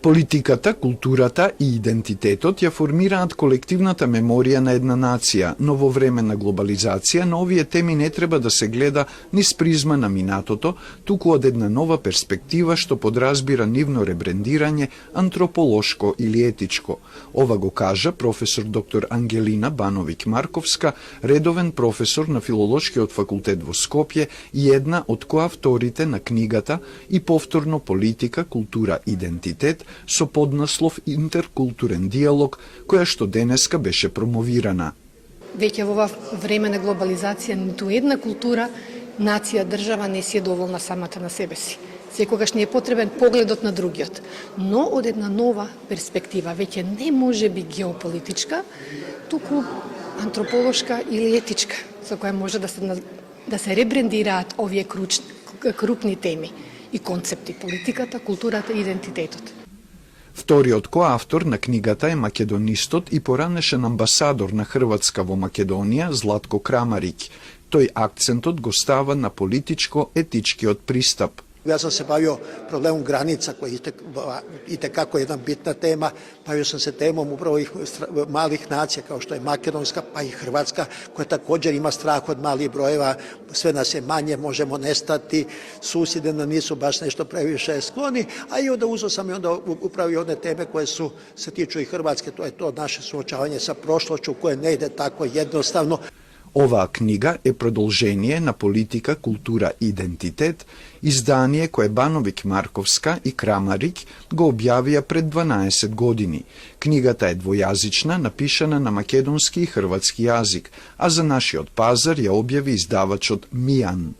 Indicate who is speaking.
Speaker 1: Политиката, културата и идентитетот ја формираат колективната меморија на една нација, но во време на глобализација на овие теми не треба да се гледа низ призма на минатото, туку од една нова перспектива што подразбира нивно ребрендирање антрополошко или етичко. Ова го кажа професор доктор Ангелина Бановиќ-Марковска, редовен професор на Филолошкиот факултет во Скопје и една од коавторите на книгата и повторно политика, култура, идентитет, со поднаслов интеркултурен диалог, која што денеска беше промовирана.
Speaker 2: Веќе во ова време на глобализација ниту една култура, нација, држава не си е доволна самата на себе си. Секогаш ни е потребен погледот на другиот, но од една нова перспектива, веќе не може би геополитичка, туку антрополошка или етичка, со која може да се ребрендираат овие крупни теми и концепти: политиката, културата и идентитетот.
Speaker 1: Вториот коавтор на книгата е македонистот и поранешен амбасадор на Хрватска во Македонија Златко Крамариќ. Тој акцентот го става на политичко-етичкиот пристап.
Speaker 3: Јас сам се бавио проблемом граница, кој и како една битна тема. Бавио сам се темом управо и малих нација, као што е македонска, па и хрватска, која такоđer има страх од мали броева, све нас е мање, можемо нестати, суседи на нису баш нешто превише склони, а и onda uzeo sam i onda upravo i one teme koje se tiču i Hrvatske, to je to naše suočavanje sa prošlošću koje ne ide tako jednostavno.
Speaker 1: Оваа книга е продолжение на политика, култура и идентитет, издание кое Бановиќ-Марковска и Крамариќ го објавија пред 12 години. Книгата е двојазична, напишана на македонски и хрватски јазик, а за нашиот пазар ја објави издавачот Мијан.